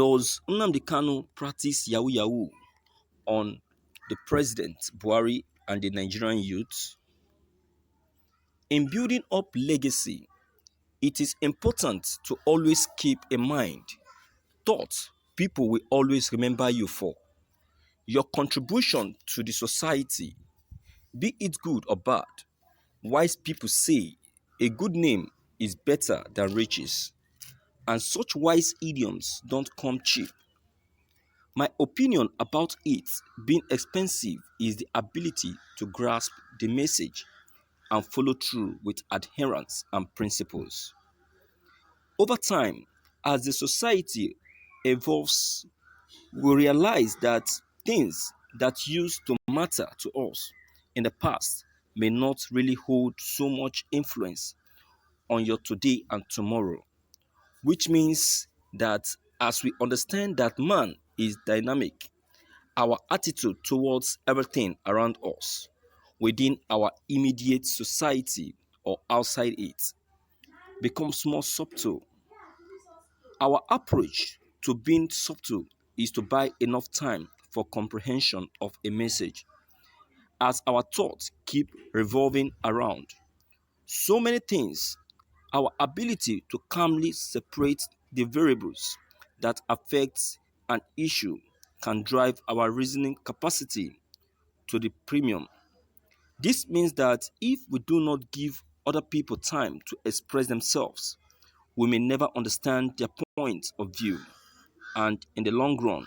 Does Nnamdi Kanu practice Yahoo Yahoo on the President Buhari and the Nigerian youth? In building up legacy, it is important to always keep in mind thoughts people will always remember you for. Your contribution to the society, be it good or bad. Wise people say a good name is better than riches, and such wise idioms don't come cheap. My opinion about it being expensive is the ability to grasp the message and follow through with adherence and principles. Over time, as the society evolves, we realize that things that used to matter to us in the past may not really hold so much influence on your today and tomorrow, which means that as we understand that man is dynamic, our attitude towards everything around us, within our immediate society or outside it, becomes more subtle. Our approach to being subtle is to buy enough time for comprehension of a message. As our thoughts keep revolving around so many things, our ability to calmly separate the variables that affect an issue can drive our reasoning capacity to the premium. This means that if we do not give other people time to express themselves, we may never understand their point of view, and in the long run,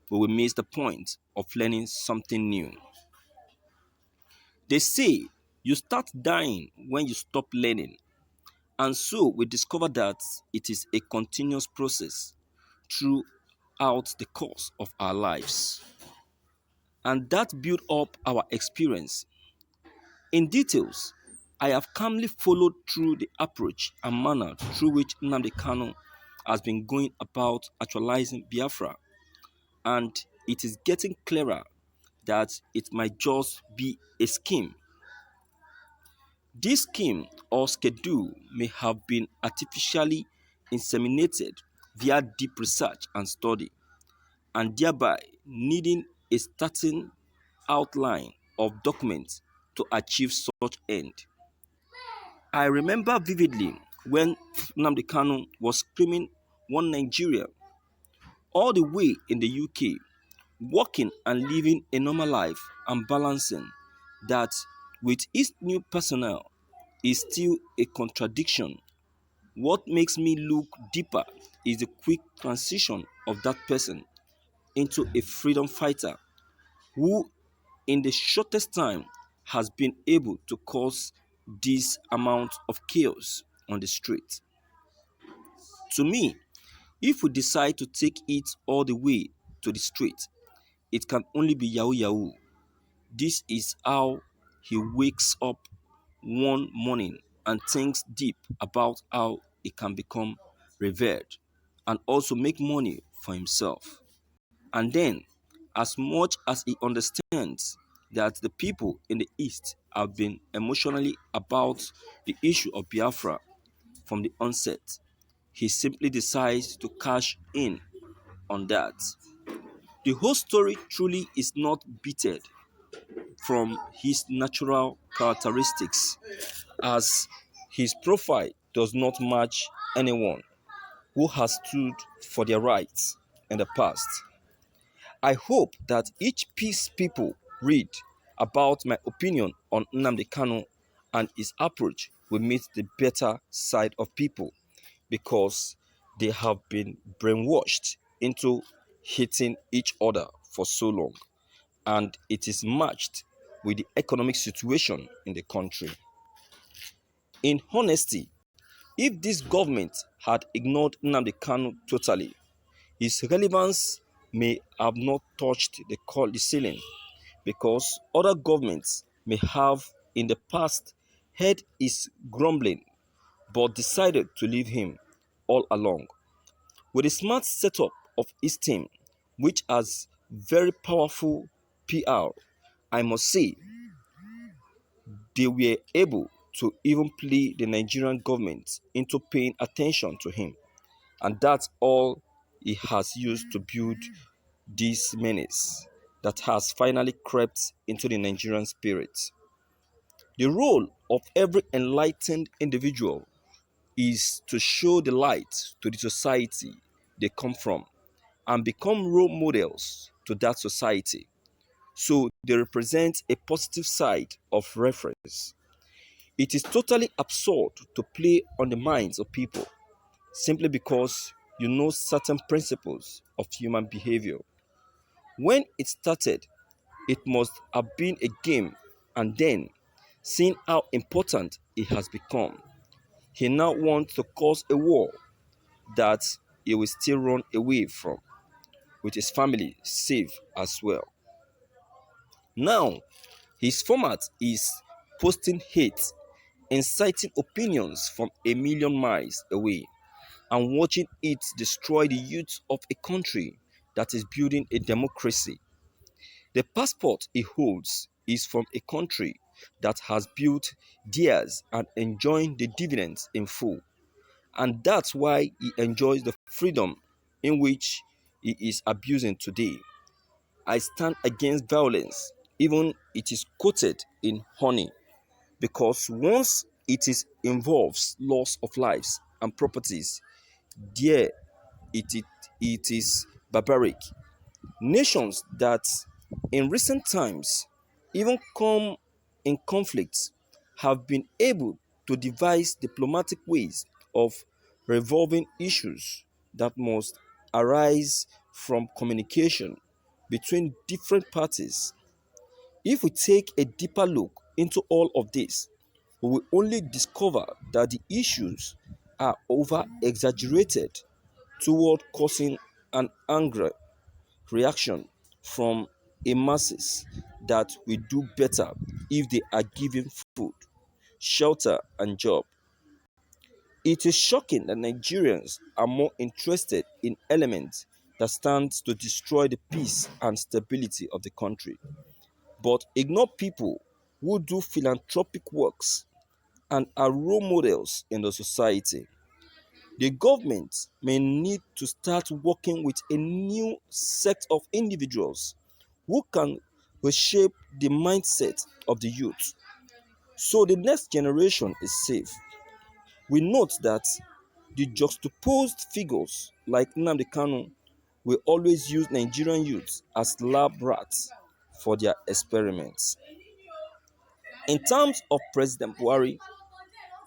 we will miss the point of learning something new. They say you start dying when you stop learning, and so we discover that it is a continuous process throughout the course of our lives, and that build up our experience. In details, I have calmly followed through the approach and manner through which Nnamdi Kanu has been going about actualizing Biafra, and it is getting clearer that it might just be a scheme. This scheme or schedule may have been artificially inseminated via deep research and study, and thereby needing a starting outline of documents to achieve such end. I remember vividly when Nnamdi Kanu was screaming "One Nigeria" all the way in the UK, working and living a normal life and balancing that with his new personnel is still a contradiction. What makes me look deeper is the quick transition of that person into a freedom fighter who, in the shortest time, has been able to cause this amount of chaos on the street. To me, if we decide to take it all the way to the street, it can only be Yahoo Yahoo. This is how he wakes up one morning and thinks deep about how he can become revered and also make money for himself. And then, as much as he understands that the people in the East have been emotionally about the issue of Biafra from the onset, he simply decides to cash in on that. The whole story truly is not bitted from his natural characteristics, as his profile does not match anyone who has stood for their rights in the past. I hope that each piece people read about my opinion on Nnamdi Kanu and his approach will meet the better side of people, because they have been brainwashed into hating each other for so long, and it is matched with the economic situation in the country. In honesty, if this government had ignored Nnamdi Kanu totally, his relevance may have not touched the ceiling, because other governments may have in the past heard his grumbling but decided to leave him all along. With a smart setup of his team, which has very powerful PR, I must say they were able to even play the Nigerian government into paying attention to him. And that's all he has used to build this menace that has finally crept into the Nigerian spirit. The role of every enlightened individual is to show the light to the society they come from and become role models to that society. So they represent a positive side of reference. It is totally absurd to play on the minds of people simply because you know certain principles of human behavior. When it started, it must have been a game, and then, seeing how important it has become, he now wants to cause a war that he will still run away from, with his family safe as well. Now, his format is posting hate, inciting opinions from a million miles away, and watching it destroy the youth of a country that is building a democracy. The passport he holds is from a country that has built theirs and enjoying the dividends in full. And that's why he enjoys the freedom in which he is abusing today. I stand against violence, even it is coated in honey, because once involves loss of lives and properties, there it is barbaric. Nations that in recent times even come in conflict have been able to devise diplomatic ways of resolving issues that must arise from communication between different parties. If we take a deeper look into all of this, we will only discover that the issues are over exaggerated toward causing an angry reaction from a masses that will do better if they are given food, shelter, and job. It is shocking that Nigerians are more interested in elements that stand to destroy the peace and stability of the country, but ignore people who do philanthropic works and are role models in the society. The government may need to start working with a new set of individuals who can reshape the mindset of the youth so the next generation is safe. We note that the juxtaposed figures like Nnamdi Kanu will always use Nigerian youths as lab rats for their experiments. In terms of President Buhari,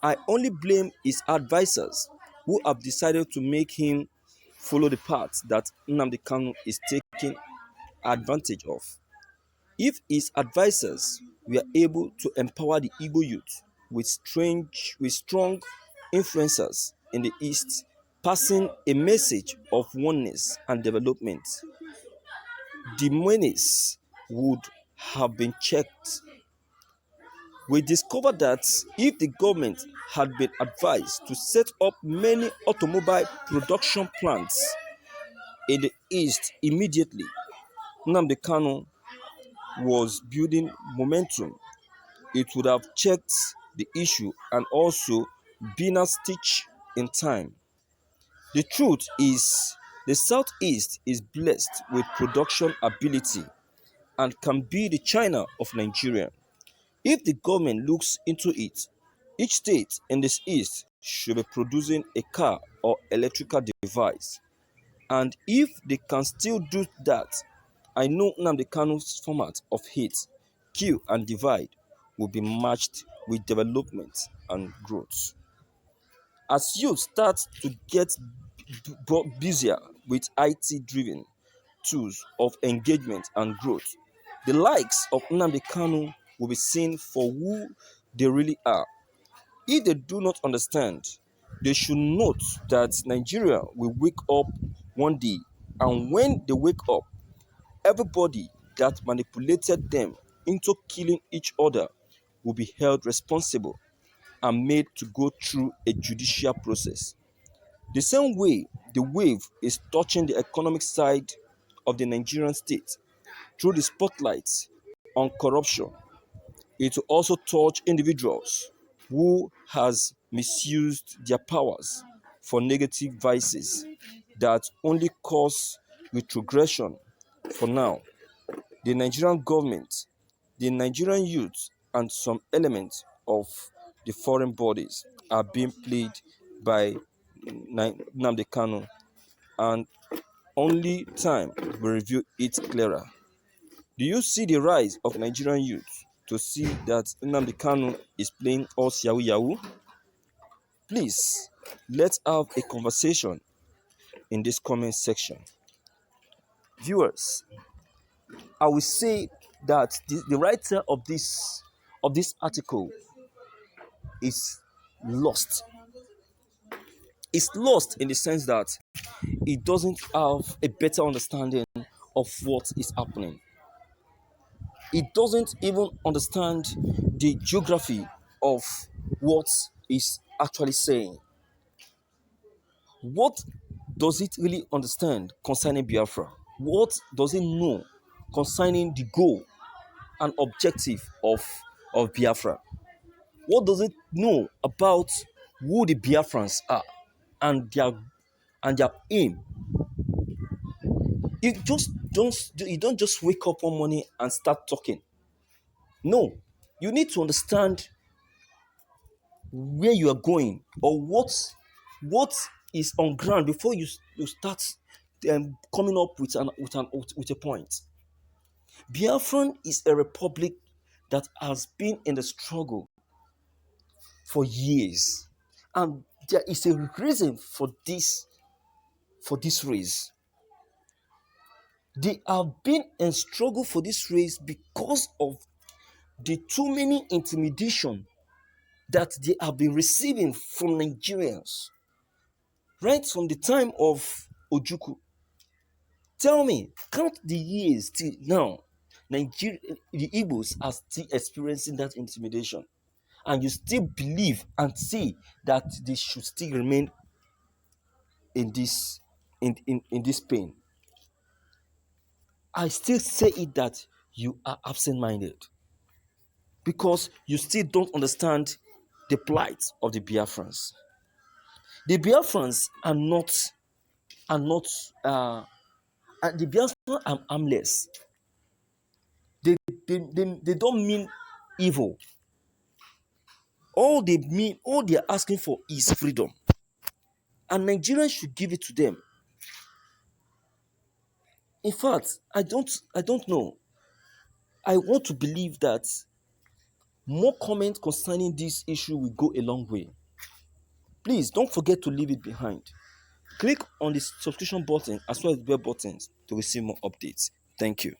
I only blame his advisors who have decided to make him follow the path that Nnamdi Kanu is taking advantage of. If his advisors were able to empower the Igbo youth with strong influencers in the East, passing a message of oneness and development, the menace would have been checked. We discovered that if the government had been advised to set up many automobile production plants in the East immediately, Nnamdi Kanu was building momentum. It would have checked the issue and also been a stitch in time. The truth is, the Southeast is blessed with production ability and can be the China of Nigeria. If the government looks into it, each state in this East should be producing a car or electrical device. And if they can still do that, I know Nnamdi Kanu's format of hate, kill, and divide will be matched with development and growth. As youth start to get busier with IT-driven tools of engagement and growth, the likes of Nnamdi Kanu will be seen for who they really are. If they do not understand, they should note that Nigeria will wake up one day, and when they wake up, everybody that manipulated them into killing each other will be held responsible and made to go through a judicial process. The same way the wave is touching the economic side of the Nigerian state through the spotlight on corruption, it will also touch individuals who has misused their powers for negative vices. that only cause retrogression. For now, the Nigerian government, the Nigerian youth, and some elements of the foreign bodies are being played by Nnamdi Kanu, and only time will reveal it clearer. Do you see the rise of Nigerian youth to see that Nnamdi Kanu is playing us Yahoo Yahoo? Please, let's have a conversation in this comment section. Viewers, I will say that the writer of this article is lost. It's lost in the sense that it doesn't have a better understanding of what is happening. It doesn't even understand the geography of what is actually saying. What does it really understand concerning Biafra? What does it know concerning the goal and objective of Biafra? What does it know about who the Biafrans are and their aim? You don't just wake up one morning and start talking. No, you need to understand where you are going or what is on ground before you start coming up with a point. Biafran is a republic that has been in the struggle for years, and there is a reason for this race. They have been in struggle for this race because of the too many intimidation that they have been receiving from Nigerians right from the time of Ojukwu. Tell me, count the years till now. Nigeria, the Igbos are still experiencing that intimidation, and you still believe and see that they should still remain in this pain. I still say it that you are absent-minded because you still don't understand the plight of the Biafrans. The Biafrans are not the Biafrans are harmless. They don't mean evil. All they are asking for is freedom, and Nigerians should give it to them. In fact, I don't know. I want to believe that more comment concerning this issue will go a long way. Please don't forget to leave it behind. Click on the subscription button as well as the bell buttons to receive more updates. Thank you.